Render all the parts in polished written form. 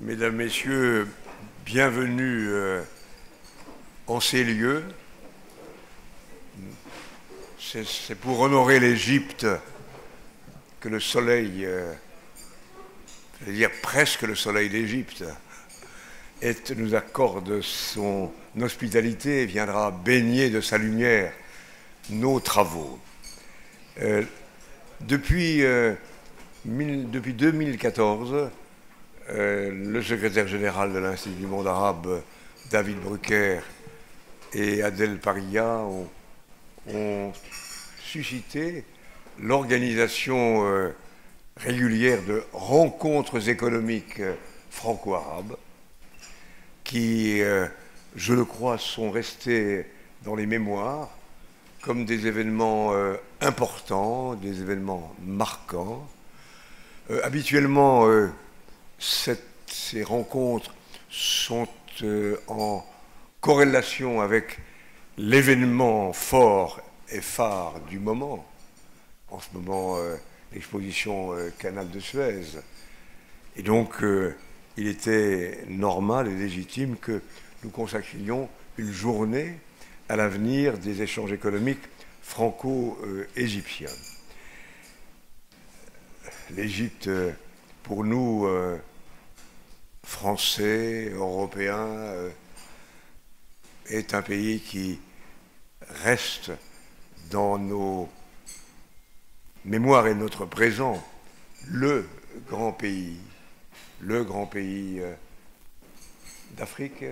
Mesdames, Messieurs, bienvenue en ces lieux. C'est pour honorer l'Égypte que le soleil, je veux dire presque le soleil d'Égypte, nous accorde son hospitalité et viendra baigner de sa lumière nos travaux. Depuis 2014, le secrétaire général de l'Institut du monde arabe, David Brucker, et Adel Paria ont suscité l'organisation régulière de rencontres économiques franco-arabes qui, je le crois, sont restés dans les mémoires comme des événements importants, des événements marquants. Habituellement, ces rencontres sont en corrélation avec l'événement fort et phare du moment. En ce moment, l'exposition Canal de Suez. Et donc, il était normal et légitime que nous consacrions une journée à l'avenir des échanges économiques franco-égyptiens. L'Égypte, pour nous, Français, Européens, est un pays qui reste dans nos mémoires et notre présent le grand pays d'Afrique.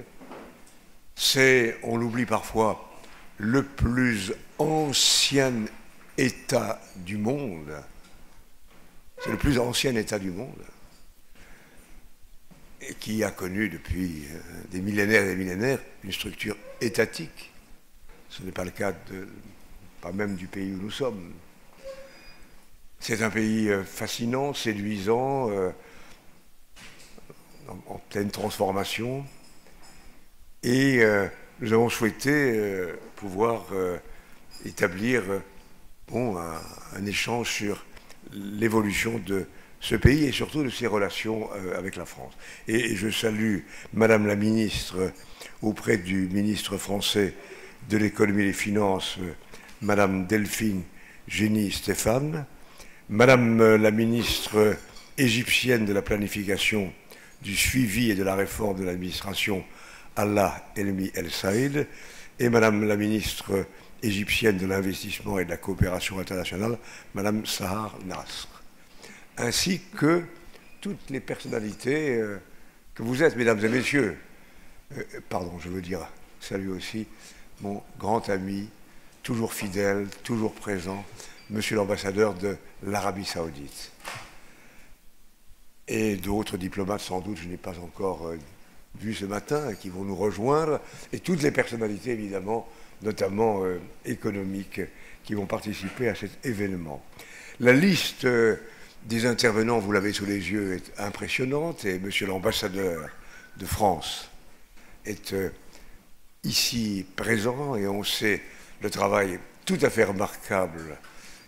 C'est, on l'oublie parfois, le plus ancien État du monde. C'est le plus ancien État du monde et qui a connu depuis des millénaires et des millénaires une structure étatique. Ce n'est pas le cas pas même du pays où nous sommes. C'est un pays fascinant, séduisant, en pleine transformation. Et nous avons souhaité pouvoir établir un échange sur l'évolution de ce pays et surtout de ses relations avec la France. Et je salue Madame la ministre auprès du ministre français de l'économie et des finances, Madame Delphine Génie-Stéphane, Madame la ministre égyptienne de la planification, du suivi et de la réforme de l'administration, Allah Elmi El Saïd, et Madame la ministre égyptienne de l'investissement et de la coopération internationale, Madame Sahar Nasr, ainsi que toutes les personnalités que vous êtes, mesdames et messieurs. Pardon, je veux dire, salut aussi mon grand ami, toujours fidèle, toujours présent, monsieur l'ambassadeur de l'Arabie Saoudite. Et d'autres diplomates, sans doute, je n'ai pas encore vu ce matin, qui vont nous rejoindre, et toutes les personnalités, évidemment, notamment économiques, qui vont participer à cet événement. La liste des intervenants, vous l'avez sous les yeux, est impressionnante, et monsieur l'ambassadeur de France est ici présent, et on sait le travail tout à fait remarquable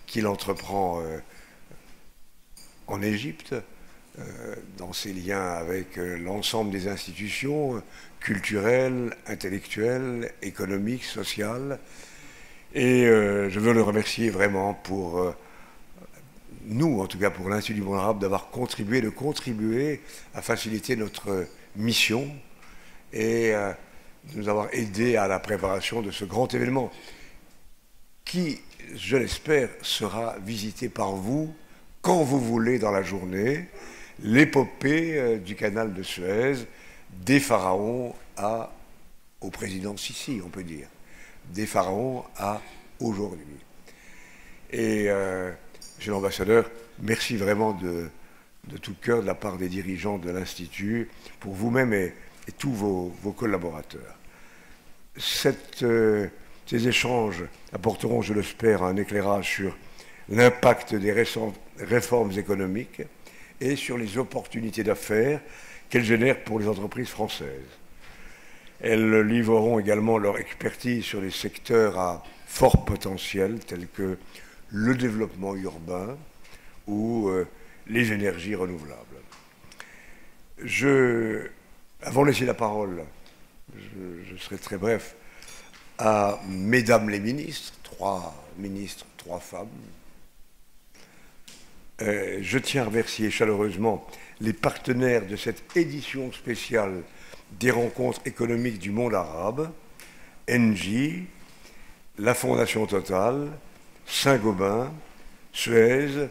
qu'il entreprend en Égypte, dans ses liens avec l'ensemble des institutions culturelles, intellectuelles, économiques, sociales. Et je veux le remercier vraiment pour nous, en tout cas pour l'Institut du monde arabe, d'avoir contribué à faciliter notre mission et de nous avoir aidés à la préparation de ce grand événement qui, je l'espère, sera visité par vous quand vous voulez dans la journée, l'épopée du canal de Suez, des pharaons au président Sisi, on peut dire, des pharaons à aujourd'hui. Et, monsieur l'ambassadeur, merci vraiment de tout cœur de la part des dirigeants de l'Institut, pour vous-même et tous vos collaborateurs. Ces échanges apporteront, je l'espère, un éclairage sur l'impact des récentes réformes économiques et sur les opportunités d'affaires qu'elles génèrent pour les entreprises françaises. Elles livreront également leur expertise sur les secteurs à fort potentiel, tels que le développement urbain ou les énergies renouvelables. Avant de laisser la parole, je serai très bref, à mesdames les ministres, 3 ministres, 3 femmes. Je tiens à remercier chaleureusement les partenaires de cette édition spéciale des rencontres économiques du monde arabe, Engie, la Fondation Total, Saint-Gobain, Suez,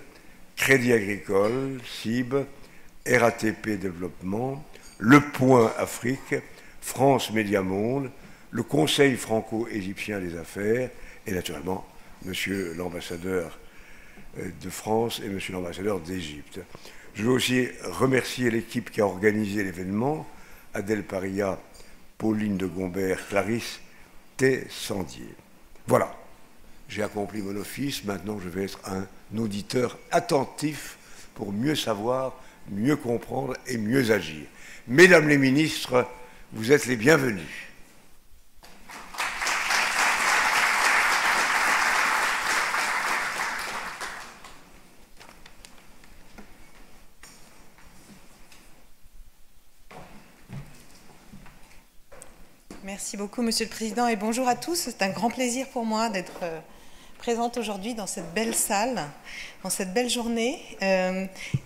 Crédit Agricole, CIB, RATP Développement, Le Point Afrique, France Média Monde, le Conseil franco-égyptien des affaires et naturellement Monsieur l'ambassadeur de France et Monsieur l'ambassadeur d'Égypte. Je veux aussi remercier l'équipe qui a organisé l'événement, Adèle Paria, Pauline de Gombert, Clarisse Tessandier. Voilà, j'ai accompli mon office, maintenant je vais être un auditeur attentif pour mieux savoir, mieux comprendre et mieux agir. Mesdames les ministres, vous êtes les bienvenus. Merci beaucoup, Monsieur le Président, et bonjour à tous. C'est un grand plaisir pour moi d'être présente aujourd'hui dans cette belle salle, dans cette belle journée,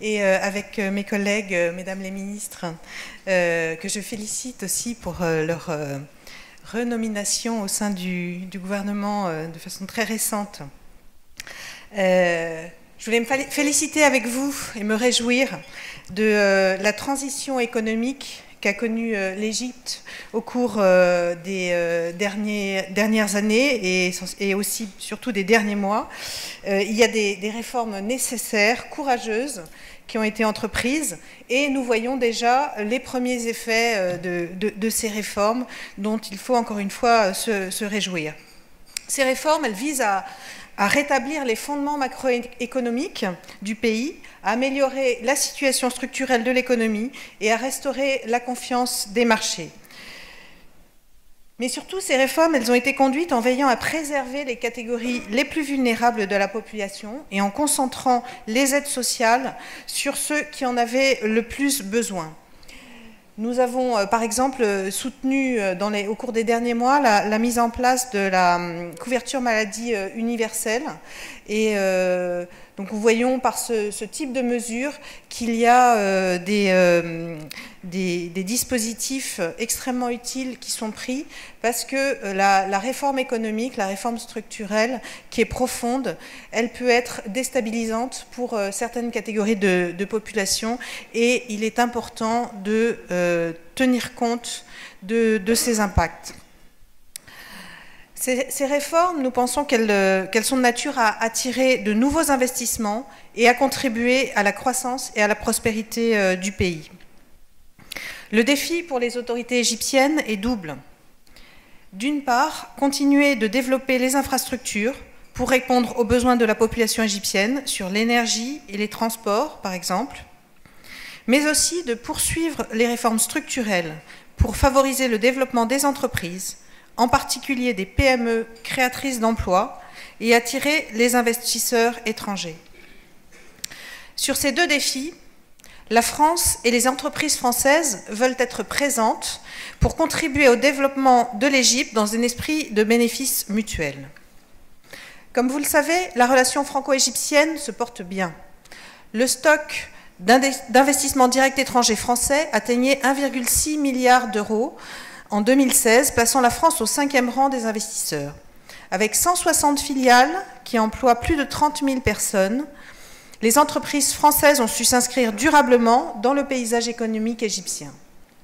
et avec mes collègues, Mesdames les ministres, que je félicite aussi pour leur renomination au sein du gouvernement de façon très récente. Je voulais me féliciter avec vous et me réjouir de la transition économique qu'a connue l'Égypte au cours des dernières années et aussi surtout des derniers mois. Il y a des réformes nécessaires, courageuses, qui ont été entreprises et nous voyons déjà les premiers effets de ces réformes dont il faut encore une fois se réjouir. Ces réformes, elles visent à rétablir les fondements macroéconomiques du pays, à améliorer la situation structurelle de l'économie et à restaurer la confiance des marchés. Mais surtout, ces réformes, elles ont été conduites en veillant à préserver les catégories les plus vulnérables de la population et en concentrant les aides sociales sur ceux qui en avaient le plus besoin. Nous avons, par exemple, soutenu au cours des derniers mois la mise en place de la couverture maladie universelle. Et donc, nous voyons par ce type de mesures qu'il y a des dispositifs extrêmement utiles qui sont pris parce que la réforme économique, la réforme structurelle qui est profonde, elle peut être déstabilisante pour certaines catégories de population et il est important de tenir compte de ces impacts. Ces réformes, nous pensons qu'elles sont de nature à attirer de nouveaux investissements et à contribuer à la croissance et à la prospérité du pays. Le défi pour les autorités égyptiennes est double. D'une part, continuer de développer les infrastructures pour répondre aux besoins de la population égyptienne sur l'énergie et les transports, par exemple, mais aussi de poursuivre les réformes structurelles pour favoriser le développement des entreprises, en particulier des PME créatrices d'emplois, et attirer les investisseurs étrangers. Sur ces deux défis, la France et les entreprises françaises veulent être présentes pour contribuer au développement de l'Égypte dans un esprit de bénéfice mutuel. Comme vous le savez, la relation franco-égyptienne se porte bien. Le stock d'investissements directs étrangers français atteignait 1,6 milliard d'euros en 2016, plaçant la France au 5e rang des investisseurs. Avec 160 filiales qui emploient plus de 30 000 personnes, les entreprises françaises ont su s'inscrire durablement dans le paysage économique égyptien.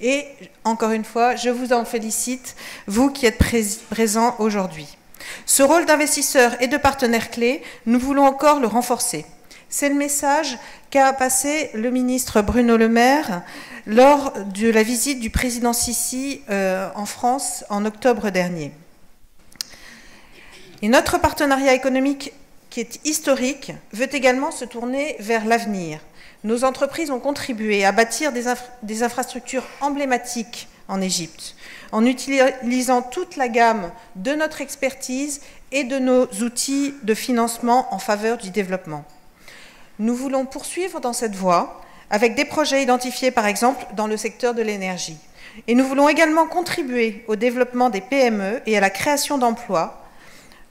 Et, encore une fois, je vous en félicite, vous qui êtes présents aujourd'hui. Ce rôle d'investisseur et de partenaire clé, nous voulons encore le renforcer. C'est le message qu'a passé le ministre Bruno Le Maire lors de la visite du président Sisi en France en octobre dernier. Et notre partenariat économique, qui est historique, veut également se tourner vers l'avenir. Nos entreprises ont contribué à bâtir des infrastructures emblématiques en Égypte, en utilisant toute la gamme de notre expertise et de nos outils de financement en faveur du développement. Nous voulons poursuivre dans cette voie avec des projets identifiés par exemple dans le secteur de l'énergie. Et nous voulons également contribuer au développement des PME et à la création d'emplois,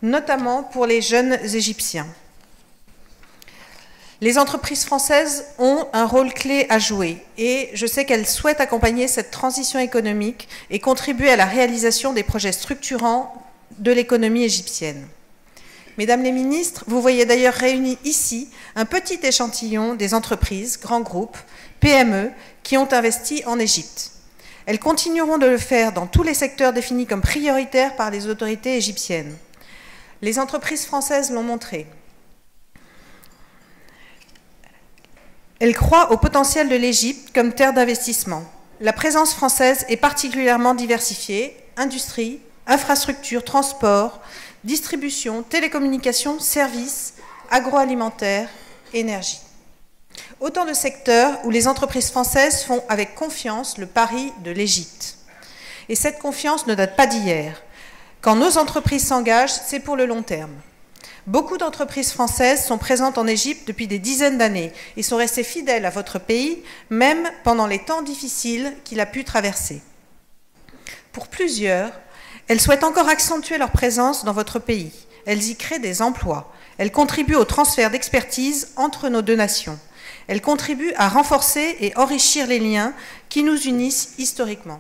notamment pour les jeunes Égyptiens. Les entreprises françaises ont un rôle clé à jouer et je sais qu'elles souhaitent accompagner cette transition économique et contribuer à la réalisation des projets structurants de l'économie égyptienne. Mesdames les ministres, vous voyez d'ailleurs réunis ici un petit échantillon des entreprises, grands groupes, PME, qui ont investi en Égypte. Elles continueront de le faire dans tous les secteurs définis comme prioritaires par les autorités égyptiennes. Les entreprises françaises l'ont montré. Elles croient au potentiel de l'Égypte comme terre d'investissement. La présence française est particulièrement diversifiée, industrie, infrastructures, transport, distribution, télécommunications, services, agroalimentaire, énergie. Autant de secteurs où les entreprises françaises font avec confiance le pari de l'Égypte. Et cette confiance ne date pas d'hier. Quand nos entreprises s'engagent, c'est pour le long terme. Beaucoup d'entreprises françaises sont présentes en Égypte depuis des dizaines d'années et sont restées fidèles à votre pays, même pendant les temps difficiles qu'il a pu traverser. Pour plusieurs, elles souhaitent encore accentuer leur présence dans votre pays. Elles y créent des emplois. Elles contribuent au transfert d'expertise entre nos deux nations. Elles contribuent à renforcer et enrichir les liens qui nous unissent historiquement.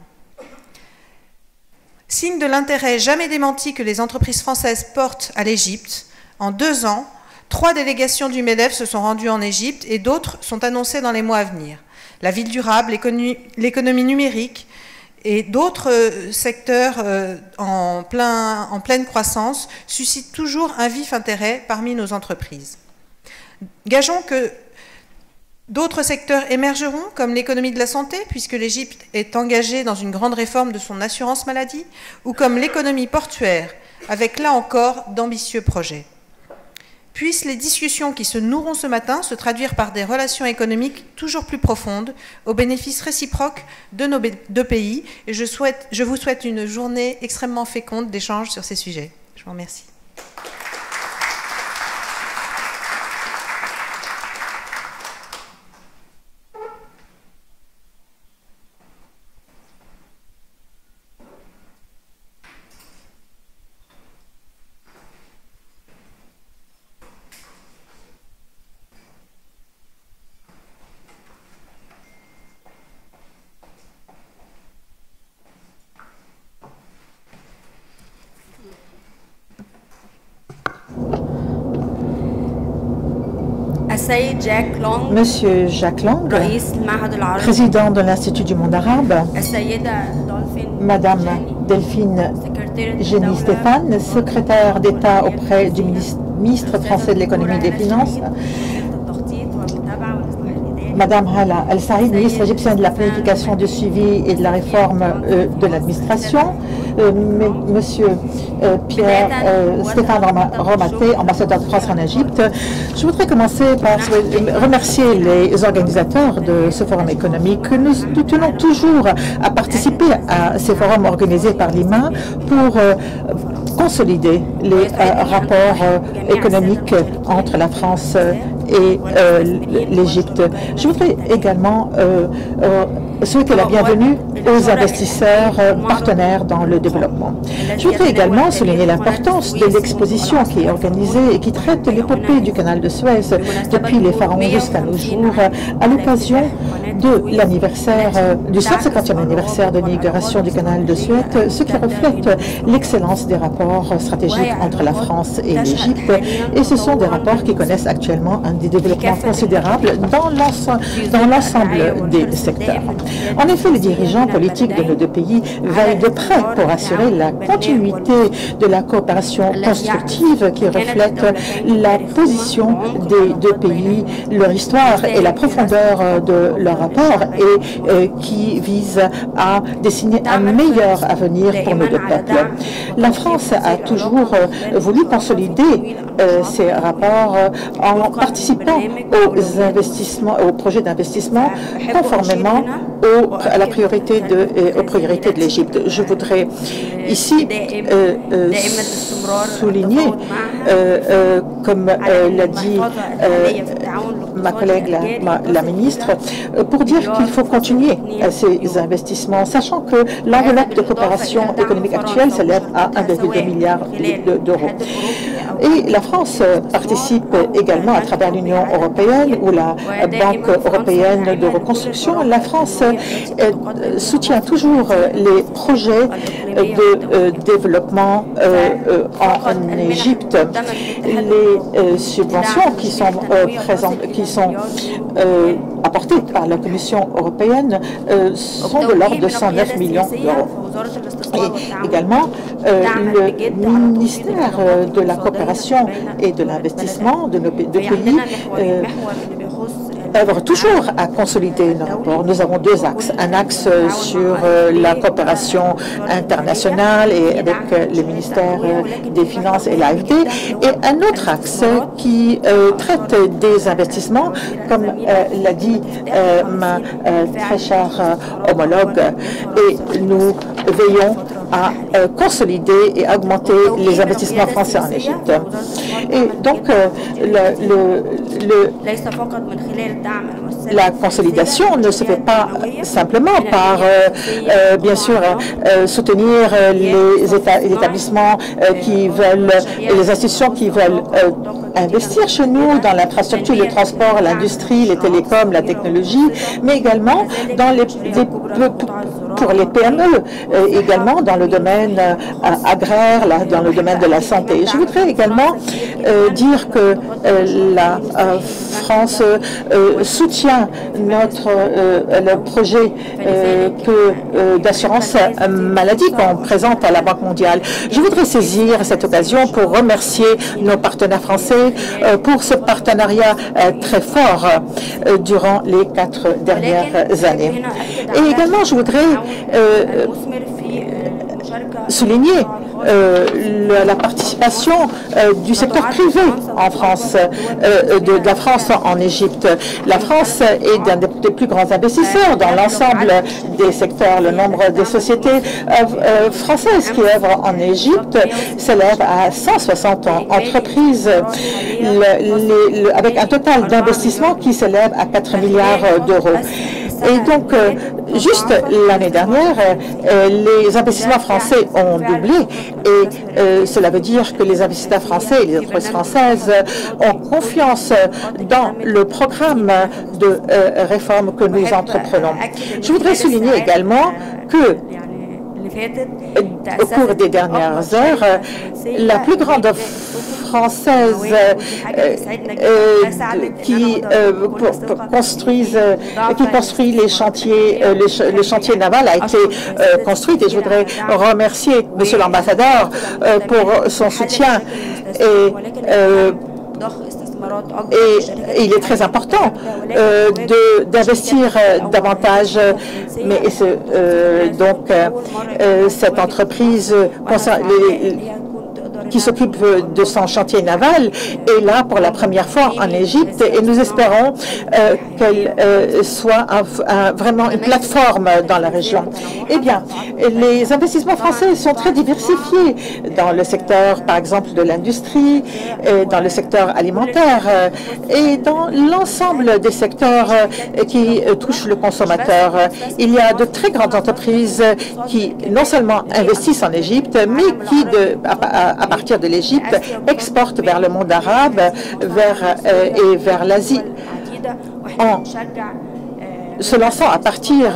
Signe de l'intérêt jamais démenti que les entreprises françaises portent à l'Égypte, en 2 ans, 3 délégations du MEDEF se sont rendues en Égypte et d'autres sont annoncées dans les mois à venir. La ville durable, l'économie numérique et d'autres secteurs en pleine croissance suscitent toujours un vif intérêt parmi nos entreprises. Gageons que d'autres secteurs émergeront, comme l'économie de la santé, puisque l'Égypte est engagée dans une grande réforme de son assurance maladie, ou comme l'économie portuaire, avec là encore d'ambitieux projets. Puissent les discussions qui se nourront ce matin se traduire par des relations économiques toujours plus profondes, au bénéfice réciproque de nos 2 pays, et je vous souhaite une journée extrêmement féconde d'échanges sur ces sujets. Je vous remercie. Monsieur Jacques Lang, président de l'Institut du monde arabe, Madame Delphine Génie-Stéphane, secrétaire d'État auprès du ministre français de l'économie et des finances, Madame Hala El-Saïd, ministre égyptien de la planification, du suivi et de la réforme de l'administration, Monsieur Pierre Stéphane Romaté, ambassadeur de France en Égypte. Je voudrais commencer par remercier les organisateurs de ce forum économique. Nous tenons toujours à participer à ces forums organisés par l'IMA pour consolider les rapports économiques entre la France et l'Égypte. Je voudrais également souhaiter la bienvenue aux investisseurs partenaires dans le développement. Je voudrais également souligner l'importance de l'exposition qui est organisée et qui traite l'épopée du canal de Suez depuis les pharaons jusqu'à nos jours à l'occasion de l'anniversaire, du 150e anniversaire de l'inauguration du canal de Suez, ce qui reflète l'excellence des rapports stratégiques entre la France et l'Égypte. Et ce sont des rapports qui connaissent actuellement un développement considérable dans l'ensemble des secteurs. En effet, les dirigeants politiques de nos 2 pays veillent de près pour assurer la continuité de la coopération constructive qui reflète la position des 2 pays, leur histoire et la profondeur de leur rapport et qui vise à dessiner un meilleur avenir pour nos 2 peuples. La France a toujours voulu consolider ces rapports en participant aux investissements, aux projets d'investissement conformément aux priorités de l'Égypte. Je voudrais ici souligner, comme l'a dit ma collègue, la ministre, pour dire qu'il faut continuer ces investissements, sachant que l'enveloppe de coopération économique actuelle s'élève à 1,2 milliard d'euros. Et la France participe également à travers l'Union européenne ou la Banque européenne de reconstruction. La France soutient toujours les projets de développement en Égypte. Les subventions qui sont apportées par la Commission européenne sont de l'ordre de 109 millions d'euros. Et également, le ministère de la coopération et de l'investissement de nos deux pays œuvre toujours à consolider nos rapports. Nous avons deux axes. Un axe sur la coopération internationale et avec les ministères des Finances et l'AFD, et un autre axe qui traite des investissements, comme l'a dit ma très chère homologue, et nous veillons à consolider et augmenter les investissements français en Égypte. Et donc, la consolidation ne se fait pas simplement par, bien sûr, soutenir les établissements qui veulent, les institutions qui veulent investir chez nous dans l'infrastructure, le transport, l'industrie, les télécoms, la technologie, mais également dans pour les PME, également dans le domaine agraire, dans le domaine de la santé. Je voudrais également dire que la France soutient le projet d'assurance maladie qu'on présente à la Banque mondiale. Je voudrais saisir cette occasion pour remercier nos partenaires français pour ce partenariat très fort durant les 4 dernières années. Et également, je voudrais souligner la participation du secteur privé en France, de la France en Égypte. La France est un des plus grands investisseurs dans l'ensemble des secteurs. Le nombre des sociétés françaises qui œuvrent en Égypte s'élève à 160 entreprises, avec un total d'investissement qui s'élève à 4 milliards d'euros. Et donc, juste l'année dernière, les investissements français ont doublé et cela veut dire que les investisseurs français et les entreprises françaises ont confiance dans le programme de réforme que nous entreprenons. Je voudrais souligner également que au cours des dernières heures, la plus grande française qui construit les chantiers, le chantier naval a été construit et je voudrais remercier Monsieur l'ambassadeur pour son soutien et il est très important d'investir davantage, mais donc cette entreprise qui s'occupe de son chantier naval est là pour la première fois en Égypte et nous espérons qu'elle soit vraiment une plateforme dans la région. Eh bien, les investissements français sont très diversifiés dans le secteur, par exemple, de l'industrie, dans le secteur alimentaire et dans l'ensemble des secteurs qui touchent le consommateur. Il y a de très grandes entreprises qui non seulement investissent en Égypte, mais qui, à partir de l'Égypte, exportent vers le monde arabe et vers l'Asie, en se lançant à partir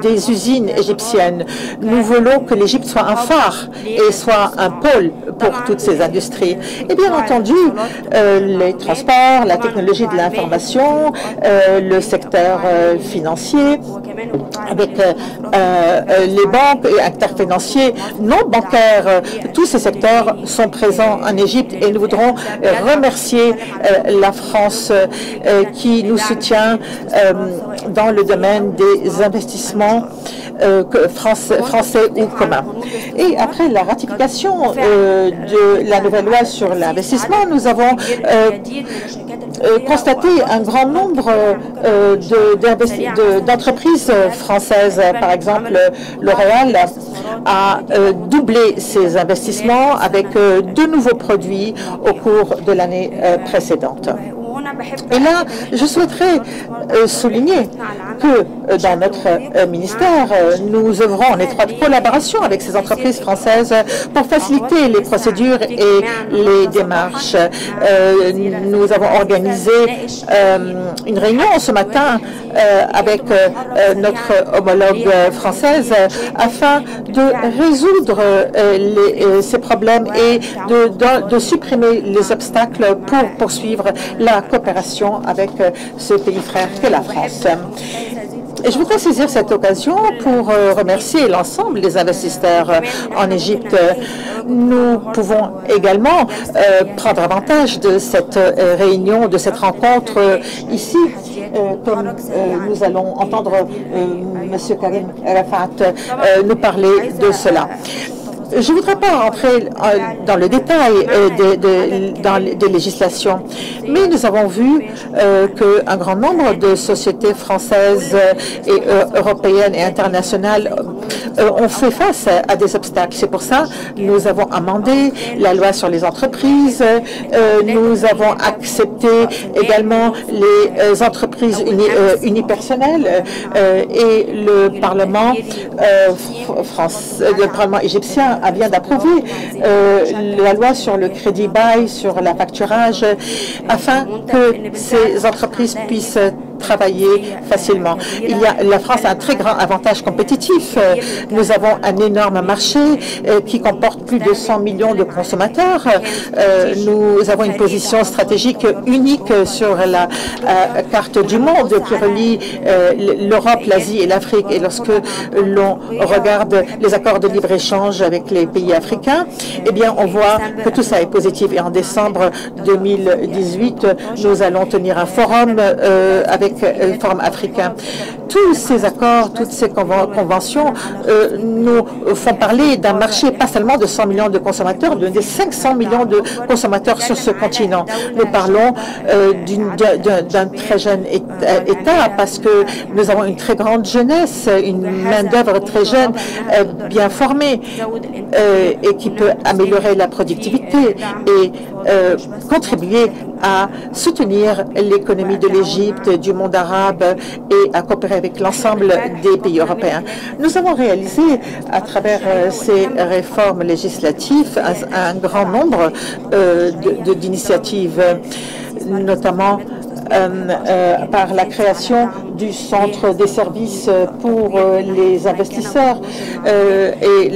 des usines égyptiennes. Nous voulons que l'Égypte soit un phare et soit un pôle pour toutes ces industries. Et bien entendu, les transports, la technologie de l'information, le secteur financier, avec les banques et acteurs financiers non bancaires, tous ces secteurs sont présents en Égypte et nous voudrons remercier la France qui nous soutient dans le domaine des investissements français ou communs. Et après la ratification de la nouvelle loi sur l'investissement, nous avons constaté un grand nombre d'entreprises françaises. Par exemple, L'Oréal a doublé ses investissements avec de nouveaux produits au cours de l'année précédente. Et là, je souhaiterais souligner que dans notre ministère, nous œuvrons en étroite collaboration avec ces entreprises françaises pour faciliter les procédures et les démarches. Nous avons organisé une réunion ce matin avec notre homologue française afin de résoudre ces problèmes et de supprimer les obstacles pour poursuivre la coopération avec ce pays frère qu'est la France. Et je voudrais saisir cette occasion pour remercier l'ensemble des investisseurs en Égypte. Nous pouvons également prendre avantage de cette réunion, de cette rencontre ici, comme nous allons entendre M. Karim Rafat nous parler de cela. Je ne voudrais pas entrer dans le détail des législations, mais nous avons vu qu'un grand nombre de sociétés françaises et européennes et internationales ont fait face à des obstacles. C'est pour ça que nous avons amendé la loi sur les entreprises, nous avons accepté également les entreprises unipersonnelles et le Parlement égyptien vient d'approuver la loi sur le crédit bail, sur la facturage, afin que ces entreprises puissent travailler facilement. La France a un très grand avantage compétitif. Nous avons un énorme marché qui comporte plus de 100 millions de consommateurs. Nous avons une position stratégique unique sur la carte du monde qui relie l'Europe, l'Asie et l'Afrique. Et lorsque l'on regarde les accords de libre-échange avec les pays africains, eh bien, on voit que tout ça est positif. Et en décembre 2018, nous allons tenir un forum avec le Forum africain. Tous ces accords, toutes ces conventions nous font parler d'un marché pas seulement de 100 millions de consommateurs, de 500 millions de consommateurs sur ce continent. Nous parlons d'un très jeune État parce que nous avons une très grande jeunesse, une main-d'œuvre très jeune, bien formée et qui peut améliorer la productivité et contribuer à soutenir l'économie de l'Égypte, du monde arabe et à coopérer avec l'ensemble des pays européens. Nous avons réalisé à travers ces réformes législatives un grand nombre d'initiatives, notamment par la création du centre des services pour les investisseurs et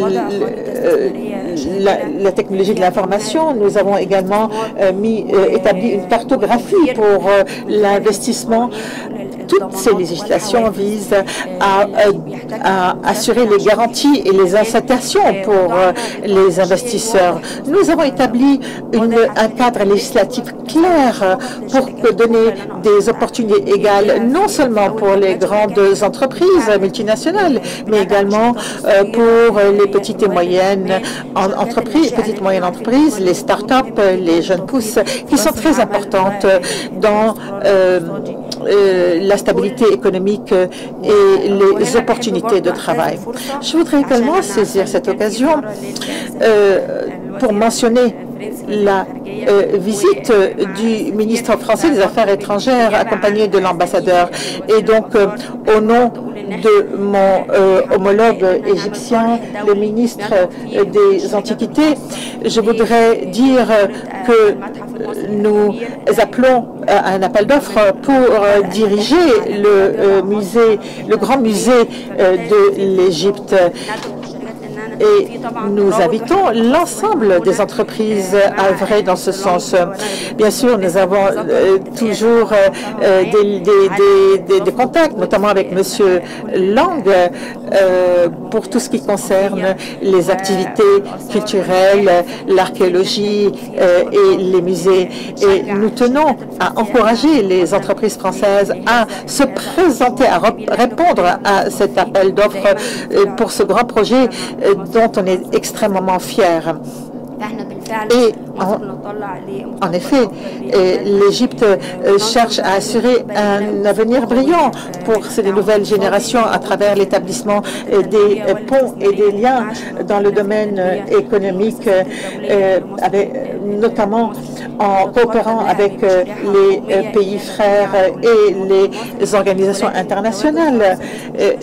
la technologie de l'information. Nous avons également établi une cartographie pour l'investissement. Toutes ces législations visent à assurer les garanties et les incitations pour les investisseurs. Nous avons établi un cadre législatif clair pour donner des opportunités égales, non seulement pour les grandes entreprises multinationales, mais également pour les petites et moyennes entreprises, les start-up, les jeunes pousses, qui sont très importantes dans la stabilité économique et les opportunités de travail. Je voudrais également saisir cette occasion pour mentionner la visite du ministre français des Affaires étrangères accompagné de l'ambassadeur. Et donc, au nom de mon homologue égyptien, le ministre des Antiquités, je voudrais dire que nous appelons à un appel d'offres pour diriger le grand musée de l'Égypte. Et nous invitons l'ensemble des entreprises à œuvrer dans ce sens. Bien sûr, nous avons toujours des contacts, notamment avec M. Lang, pour tout ce qui concerne les activités culturelles, l'archéologie et les musées. Et nous tenons à encourager les entreprises françaises à se présenter, à répondre à cet appel d'offres pour ce grand projet dont on est extrêmement fiers. Et en effet, l'Égypte cherche à assurer un avenir brillant pour ces nouvelles générations à travers l'établissement des ponts et des liens dans le domaine économique, notamment en coopérant avec les pays frères et les organisations internationales.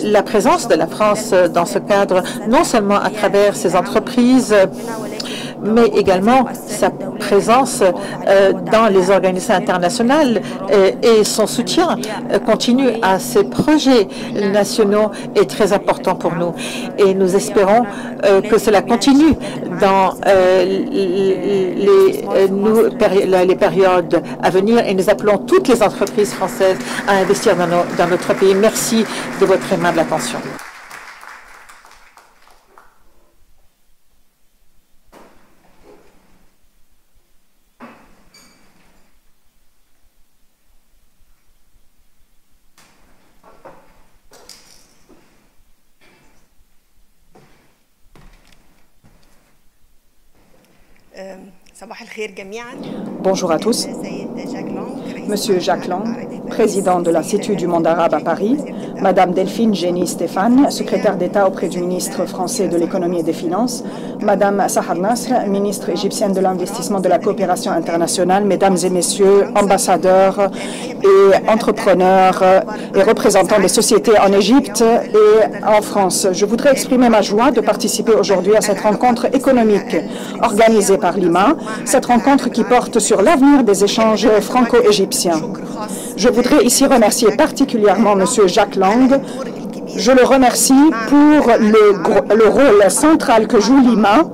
La présence de la France dans ce cadre, non seulement à travers ses entreprises, mais également sa présence dans les organisations internationales et son soutien continu à ces projets nationaux est très important pour nous. Et nous espérons que cela continue dans les périodes à venir et nous appelons toutes les entreprises françaises à investir dans notre pays. Merci de votre aimable attention. Bonjour à tous. Monsieur Jacques Lang, président de l'Institut du monde arabe à Paris, Madame Delphine Génie Stéphane, secrétaire d'État auprès du ministre français de l'économie et des finances, Madame Sahar Nasr, ministre égyptienne de l'investissement de la coopération internationale, Mesdames et Messieurs, ambassadeurs et entrepreneurs et représentants des sociétés en Égypte et en France. Je voudrais exprimer ma joie de participer aujourd'hui à cette rencontre économique organisée par l'IMA, cette rencontre qui porte sur l'avenir des échanges franco-égyptiens. Je voudrais ici remercier particulièrement Monsieur Jacques Lang. Je le remercie pour le rôle central que joue l'IMA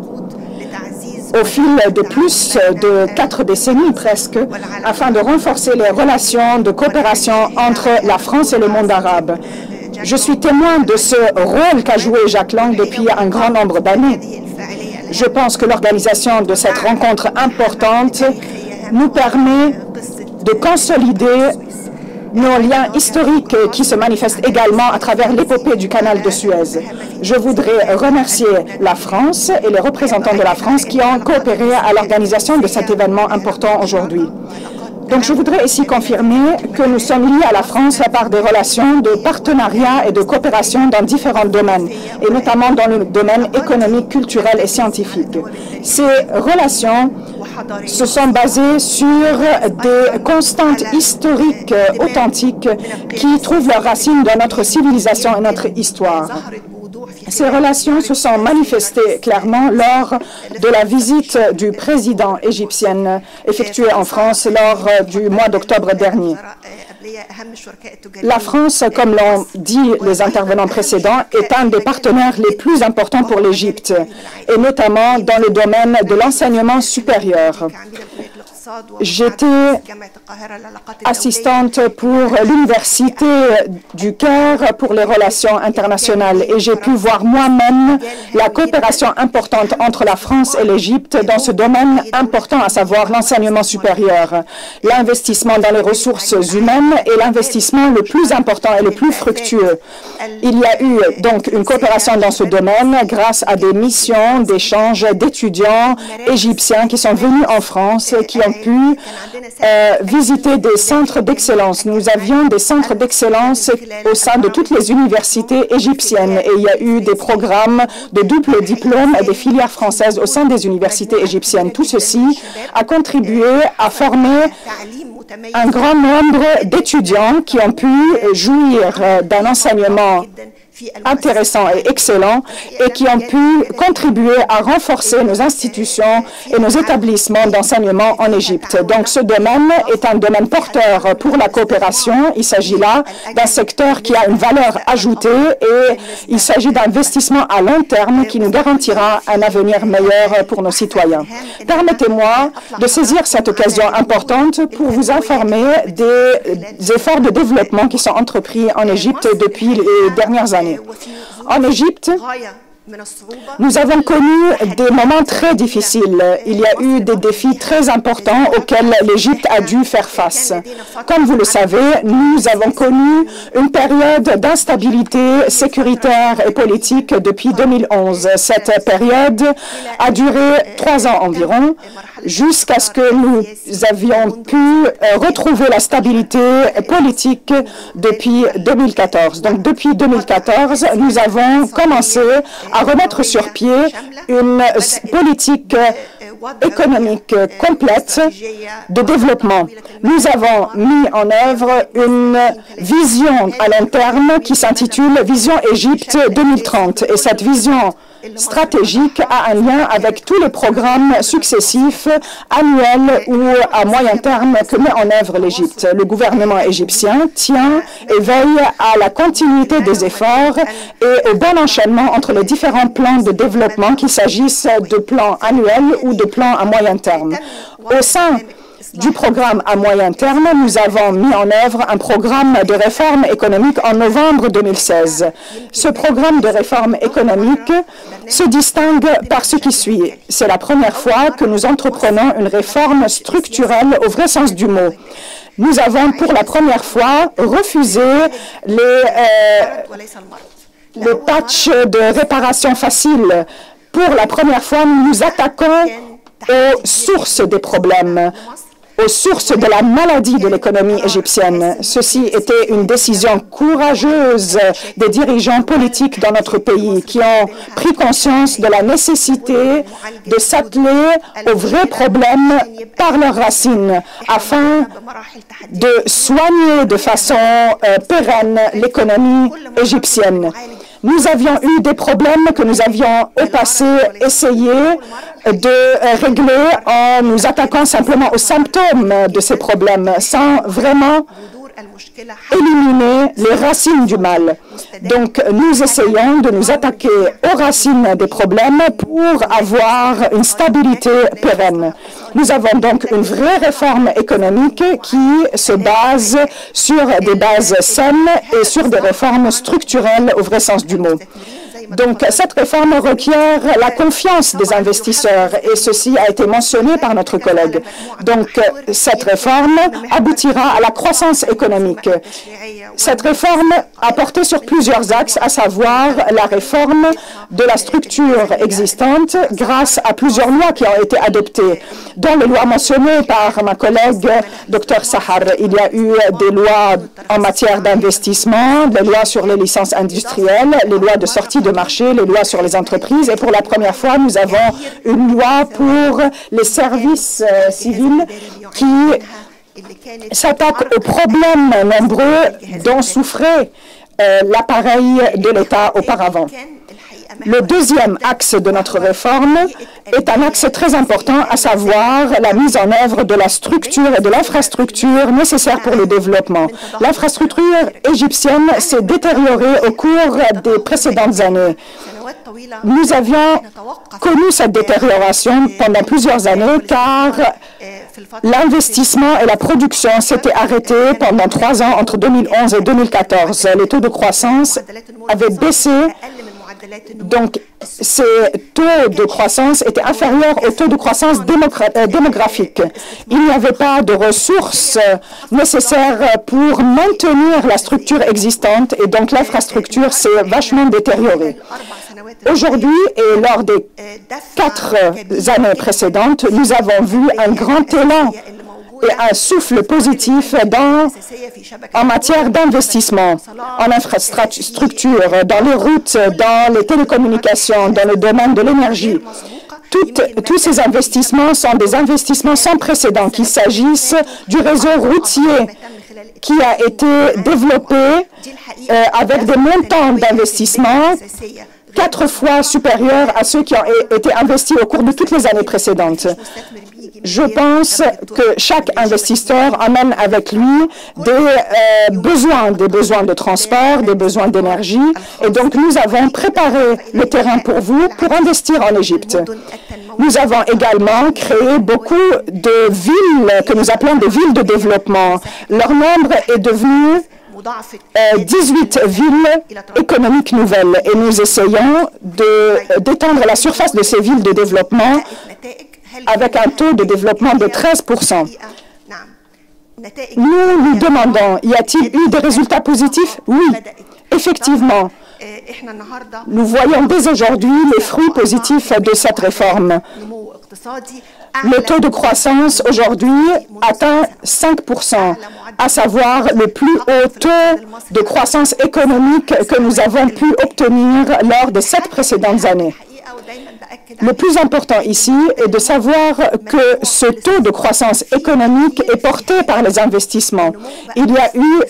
au fil de plus de 4 décennies presque, afin de renforcer les relations de coopération entre la France et le monde arabe. Je suis témoin de ce rôle qu'a joué Jacques Lang depuis un grand nombre d'années. Je pense que l'organisation de cette rencontre importante nous permet de consolider nos liens historiques qui se manifestent également à travers l'épopée du canal de Suez. Je voudrais remercier la France et les représentants de la France qui ont coopéré à l'organisation de cet événement important aujourd'hui. Donc, je voudrais ici confirmer que nous sommes liés à la France par des relations de partenariat et de coopération dans différents domaines, et notamment dans le domaine économique, culturel et scientifique. Ces relations se sont basées sur des constantes historiques authentiques qui trouvent leurs racines dans notre civilisation et notre histoire. Ces relations se sont manifestées clairement lors de la visite du président égyptien effectuée en France lors du mois d'octobre dernier. La France, comme l'ont dit les intervenants précédents, est un des partenaires les plus importants pour l'Égypte, et notamment dans le domaine de l'enseignement supérieur. J'étais assistante pour l'Université du Caire pour les relations internationales et j'ai pu voir moi-même la coopération importante entre la France et l'Égypte dans ce domaine important, à savoir l'enseignement supérieur, l'investissement dans les ressources humaines et l'investissement le plus important et le plus fructueux. Il y a eu donc une coopération dans ce domaine grâce à des missions d'échange d'étudiants égyptiens qui sont venus en France, qui ont pu visiter des centres d'excellence. Nous avions des centres d'excellence au sein de toutes les universités égyptiennes et il y a eu des programmes de double diplôme et des filières françaises au sein des universités égyptiennes. Tout ceci a contribué à former un grand nombre d'étudiants qui ont pu jouir d'un enseignement intéressants et excellents et qui ont pu contribuer à renforcer nos institutions et nos établissements d'enseignement en Égypte. Donc, ce domaine est un domaine porteur pour la coopération. Il s'agit là d'un secteur qui a une valeur ajoutée et il s'agit d'investissements à long terme qui nous garantira un avenir meilleur pour nos citoyens. Permettez-moi de saisir cette occasion importante pour vous informer des efforts de développement qui sont entrepris en Égypte depuis les dernières années. En Égypte, Nous avons connu des moments très difficiles. Il y a eu des défis très importants auxquels l'Égypte a dû faire face. Comme vous le savez, nous avons connu une période d'instabilité sécuritaire et politique depuis 2011. Cette période a duré 3 ans environ, jusqu'à ce que nous avions pu retrouver la stabilité politique depuis 2014. Donc, depuis 2014, nous avons commencé à remettre sur pied une politique économique complète de développement. Nous avons mis en œuvre une vision à long terme qui s'intitule Vision Égypte 2030. Et cette vision stratégique a un lien avec tous les programmes successifs, annuels ou à moyen terme que met en œuvre l'Égypte. Le gouvernement égyptien tient et veille à la continuité des efforts et au bon enchaînement entre les différents plans de développement, qu'il s'agisse de plans annuels ou de plans à moyen terme. Au sein du programme à moyen terme, nous avons mis en œuvre un programme de réforme économique en novembre 2016. Ce programme de réforme économique se distingue par ce qui suit. C'est la première fois que nous entreprenons une réforme structurelle au vrai sens du mot. Nous avons pour la première fois refusé les patchs de réparation facile. Pour la première fois, nous nous attaquons aux sources des problèmes, aux sources de la maladie de l'économie égyptienne. Ceci était une décision courageuse des dirigeants politiques dans notre pays qui ont pris conscience de la nécessité de s'atteler aux vrais problèmes par leurs racines afin de soigner de façon pérenne l'économie égyptienne. Nous avions eu des problèmes que nous avions au passé essayé de régler en nous attaquant simplement aux symptômes de ces problèmes sans vraiment éliminer les racines du mal. Donc, nous essayons de nous attaquer aux racines des problèmes pour avoir une stabilité pérenne. Nous avons donc une vraie réforme économique qui se base sur des bases saines et sur des réformes structurelles au vrai sens du mot. Donc, cette réforme requiert la confiance des investisseurs et ceci a été mentionné par notre collègue. Donc, cette réforme aboutira à la croissance économique. Cette réforme a porté sur plusieurs axes, à savoir la réforme de la structure existante grâce à plusieurs lois qui ont été adoptées. Dans les lois mentionnées par ma collègue Dr Sahar, il y a eu des lois en matière d'investissement, des lois sur les licences industrielles, les lois de sortie de marché, les lois sur les entreprises et pour la première fois, nous avons une loi pour les services civils qui s'attaque aux problèmes nombreux dont souffrait l'appareil de l'État auparavant. Le deuxième axe de notre réforme est un axe très important, à savoir la mise en œuvre de la structure et de l'infrastructure nécessaires pour le développement. L'infrastructure égyptienne s'est détériorée au cours des précédentes années. Nous avions connu cette détérioration pendant plusieurs années car l'investissement et la production s'étaient arrêtés pendant 3 ans entre 2011 et 2014. Les taux de croissance avaient baissé. Donc, ces taux de croissance étaient inférieurs aux taux de croissance démographique. Il n'y avait pas de ressources nécessaires pour maintenir la structure existante et donc l'infrastructure s'est vachement détériorée. Aujourd'hui et lors des 4 années précédentes, nous avons vu un grand élan et un souffle positif en matière d'investissement, en infrastructure, dans les routes, dans les télécommunications, dans le domaine de l'énergie. Tous ces investissements sont des investissements sans précédent, qu'il s'agisse du réseau routier qui a été développé avec des montants d'investissement 4 fois supérieurs à ceux qui ont été investis au cours de toutes les années précédentes. Je pense que chaque investisseur emmène avec lui des besoins de transport, des besoins d'énergie. Et donc, nous avons préparé le terrain pour vous pour investir en Égypte. Nous avons également créé beaucoup de villes que nous appelons des villes de développement. Leur nombre est devenu 18 villes économiques nouvelles et nous essayons d'étendre la surface de ces villes de développement avec un taux de développement de 13%. Nous nous demandons, y a-t-il eu des résultats positifs? Oui, effectivement. Nous voyons dès aujourd'hui les fruits positifs de cette réforme. Le taux de croissance aujourd'hui atteint 5%, à savoir le plus haut taux de croissance économique que nous avons pu obtenir lors des 7 précédentes années. Le plus important ici est de savoir que ce taux de croissance économique est porté par les investissements. Il y a eu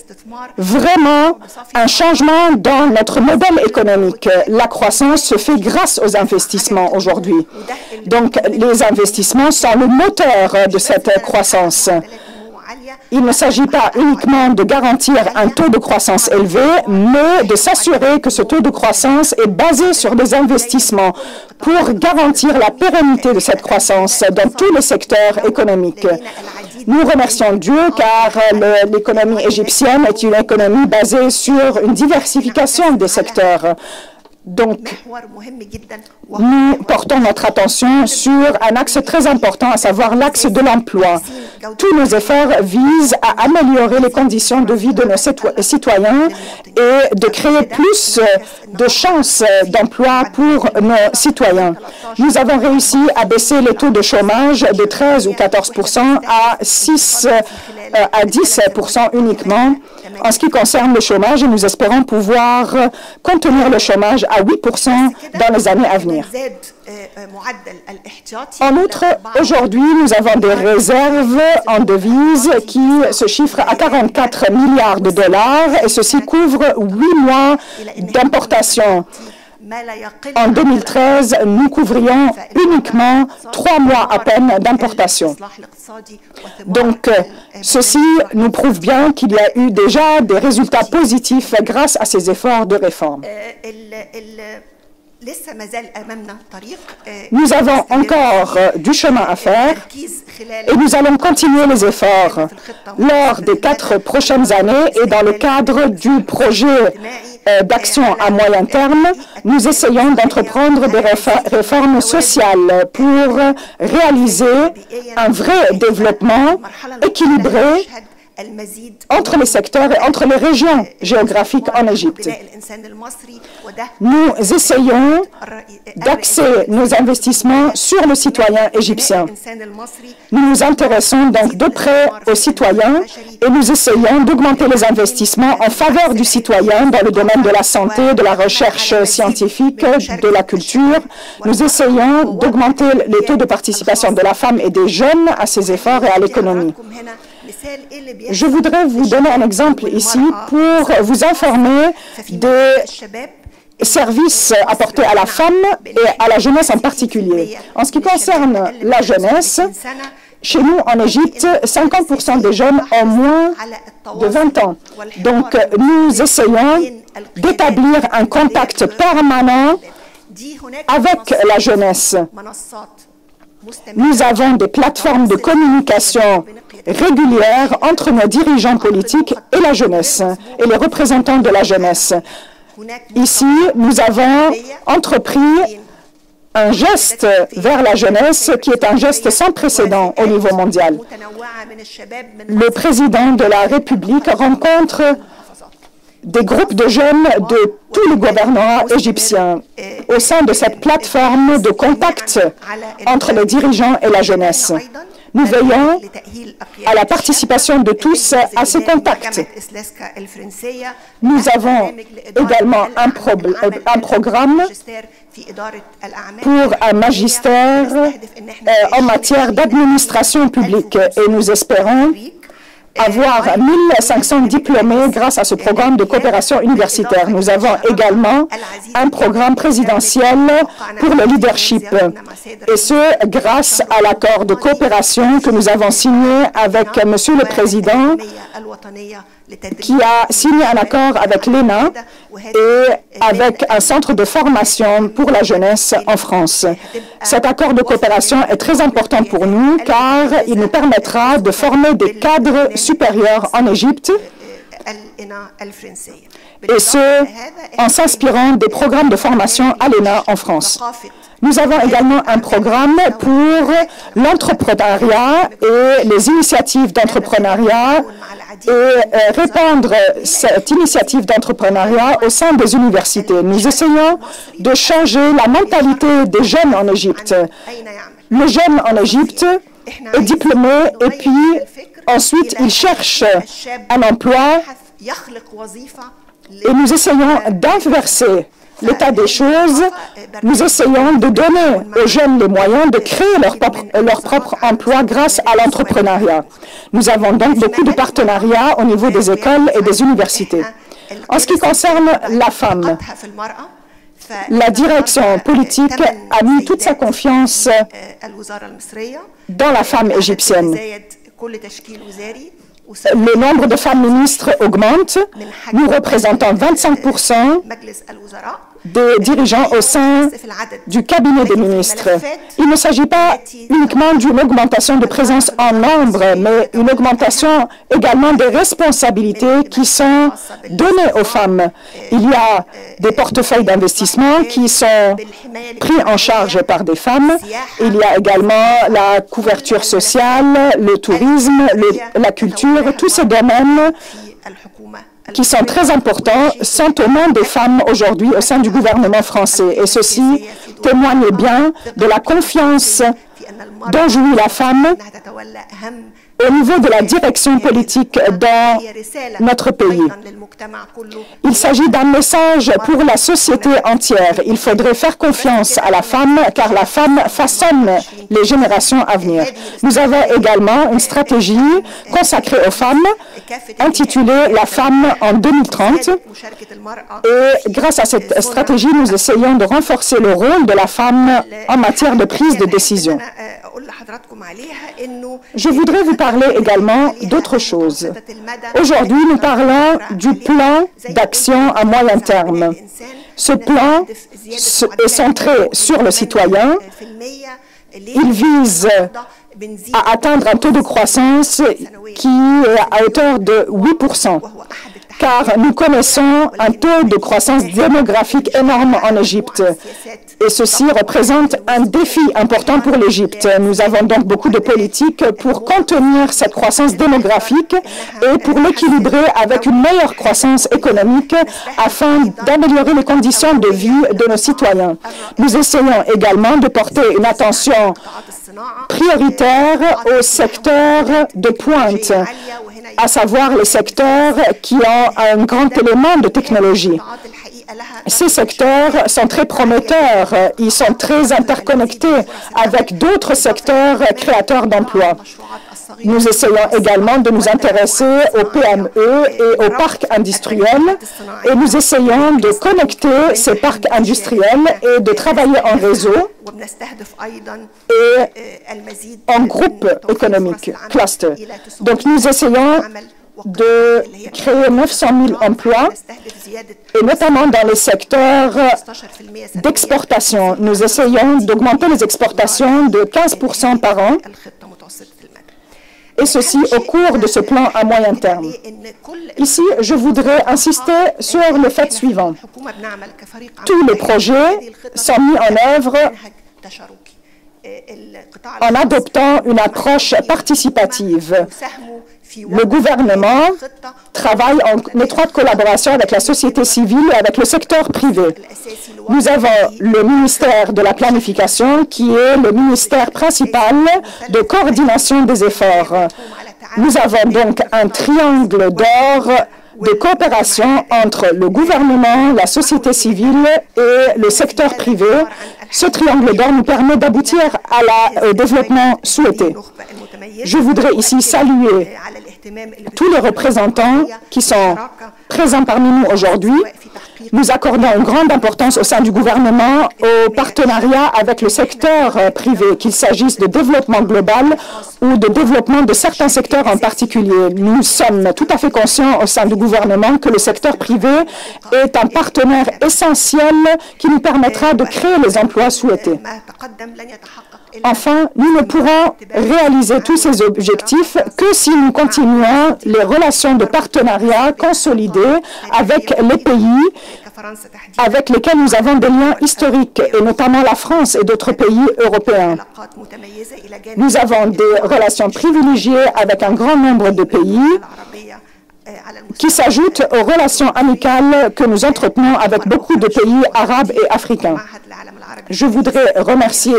vraiment un changement dans notre modèle économique. La croissance se fait grâce aux investissements aujourd'hui. Donc, les investissements sont le moteur de cette croissance. Il ne s'agit pas uniquement de garantir un taux de croissance élevé, mais de s'assurer que ce taux de croissance est basé sur des investissements pour garantir la pérennité de cette croissance dans tous les secteurs économiques. Nous remercions Dieu car l'économie égyptienne est une économie basée sur une diversification des secteurs. Donc, nous portons notre attention sur un axe très important, à savoir l'axe de l'emploi. Tous nos efforts visent à améliorer les conditions de vie de nos citoyens et de créer plus de chances d'emploi pour nos citoyens. Nous avons réussi à baisser les taux de chômage de 13 ou 14% à 6 à 10% uniquement en ce qui concerne le chômage et nous espérons pouvoir contenir le chômage à 8% dans les années à venir. En outre, aujourd'hui, nous avons des réserves en devises qui se chiffrent à 44 milliards de dollars et ceci couvre 8 mois d'importation. En 2013, nous couvrions uniquement 3 mois à peine d'importation. Donc, ceci nous prouve bien qu'il y a eu déjà des résultats positifs grâce à ces efforts de réforme. Nous avons encore du chemin à faire et nous allons continuer les efforts lors des 4 prochaines années et dans le cadre du projet d'action à moyen terme, nous essayons d'entreprendre des réformes sociales pour réaliser un vrai développement équilibré entre les secteurs et entre les régions géographiques en Égypte. Nous essayons d'axer nos investissements sur le citoyen égyptien. Nous nous intéressons donc de près aux citoyens et nous essayons d'augmenter les investissements en faveur du citoyen dans le domaine de la santé, de la recherche scientifique, de la culture. Nous essayons d'augmenter les taux de participation de la femme et des jeunes à ces efforts et à l'économie. Je voudrais vous donner un exemple ici pour vous informer des services apportés à la femme et à la jeunesse en particulier. En ce qui concerne la jeunesse, chez nous en Égypte, 50% des jeunes ont moins de 20 ans. Donc, nous essayons d'établir un contact permanent avec la jeunesse. Nous avons des plateformes de communication régulières entre nos dirigeants politiques et la jeunesse, et les représentants de la jeunesse. Ici, nous avons entrepris un geste vers la jeunesse qui est un geste sans précédent au niveau mondial. Le président de la République rencontre des groupes de jeunes de tous les gouvernements égyptiens au sein de cette plateforme de contact entre les dirigeants et la jeunesse. Nous veillons à la participation de tous à ces contacts. Nous avons également un programme pour un magistère en matière d'administration publique et nous espérons avoir 1500 diplômés grâce à ce programme de coopération universitaire. Nous avons également un programme présidentiel pour le leadership, et ce, grâce à l'accord de coopération que nous avons signé avec Monsieur le Président, qui a signé un accord avec l'ENA et avec un centre de formation pour la jeunesse en France. Cet accord de coopération est très important pour nous car il nous permettra de former des cadres supérieurs en Égypte et ce, en s'inspirant des programmes de formation à l'ENA en France. Nous avons également un programme pour l'entrepreneuriat et les initiatives d'entrepreneuriat et répandre cette initiative d'entrepreneuriat au sein des universités. Nous essayons de changer la mentalité des jeunes en Égypte. Le jeune en Égypte est diplômé et puis ensuite il cherche un emploi et nous essayons d'inverser l'état des choses. Nous essayons de donner aux jeunes les moyens de créer leur propre emploi grâce à l'entrepreneuriat. Nous avons donc beaucoup de partenariats au niveau des écoles et des universités. En ce qui concerne la femme, la direction politique a mis toute sa confiance dans la femme égyptienne. Le nombre de femmes ministres augmente. Nous représentons 25% des dirigeants au sein du cabinet des ministres. Il ne s'agit pas uniquement d'une augmentation de présence en nombre, mais une augmentation également des responsabilités qui sont données aux femmes. Il y a des portefeuilles d'investissement qui sont pris en charge par des femmes. Il y a également la couverture sociale, le tourisme, la culture, tous ces domaines qui sont très importants sont aux mains des femmes aujourd'hui au sein du gouvernement français. Et ceci témoigne bien de la confiance dont jouit la femme au niveau de la direction politique dans notre pays. Il s'agit d'un message pour la société entière. Il faudrait faire confiance à la femme, car la femme façonne les générations à venir. Nous avons également une stratégie consacrée aux femmes, intitulée « La femme en 2030 ». Et grâce à cette stratégie, nous essayons de renforcer le rôle de la femme en matière de prise de décision. Je voudrais vous parler également d'autre chose. Aujourd'hui, nous parlons du plan d'action à moyen terme. Ce plan est centré sur le citoyen. Il vise à atteindre un taux de croissance qui est à hauteur de 8%. Car nous connaissons un taux de croissance démographique énorme en Égypte. Et ceci représente un défi important pour l'Égypte. Nous avons donc beaucoup de politiques pour contenir cette croissance démographique et pour l'équilibrer avec une meilleure croissance économique afin d'améliorer les conditions de vie de nos citoyens. Nous essayons également de porter une attention prioritaire aux secteurs de pointe, à savoir les secteurs qui ont un grand élément de technologie. Ces secteurs sont très prometteurs, ils sont très interconnectés avec d'autres secteurs créateurs d'emplois. Nous essayons également de nous intéresser aux PME et aux parcs industriels et nous essayons de connecter ces parcs industriels et de travailler en réseau et en groupe économique, cluster. Donc nous essayons de créer 900 000 emplois, et notamment dans les secteurs d'exportation. Nous essayons d'augmenter les exportations de 15% par an, et ceci au cours de ce plan à moyen terme. Ici, je voudrais insister sur le fait suivant. Tous les projets sont mis en œuvre en adoptant une approche participative. Le gouvernement travaille en étroite collaboration avec la société civile et avec le secteur privé. Nous avons le ministère de la Planification, qui est le ministère principal de coordination des efforts. Nous avons donc un triangle d'or de coopération entre le gouvernement, la société civile et le secteur privé. Ce triangle d'or nous permet d'aboutir au développement souhaité. Je voudrais ici saluer tous les représentants qui sont présents parmi nous aujourd'hui. Nous accordons une grande importance au sein du gouvernement au partenariat avec le secteur privé, qu'il s'agisse de développement global ou de développement de certains secteurs en particulier. Nous sommes tout à fait conscients au sein du gouvernement que le secteur privé est un partenaire essentiel qui nous permettra de créer les emplois souhaités. Enfin, nous ne pourrons réaliser tous ces objectifs que si nous continuons les relations de partenariat consolidées solidarité avec les pays avec lesquels nous avons des liens historiques, et notamment la France et d'autres pays européens. Nous avons des relations privilégiées avec un grand nombre de pays qui s'ajoutent aux relations amicales que nous entretenons avec beaucoup de pays arabes et africains. Je voudrais remercier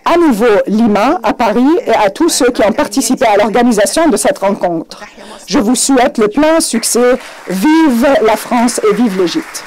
à nouveau Lima à Paris et à tous ceux qui ont participé à l'organisation de cette rencontre. Je vous souhaite le plein succès. Vive la France et vive l'Égypte.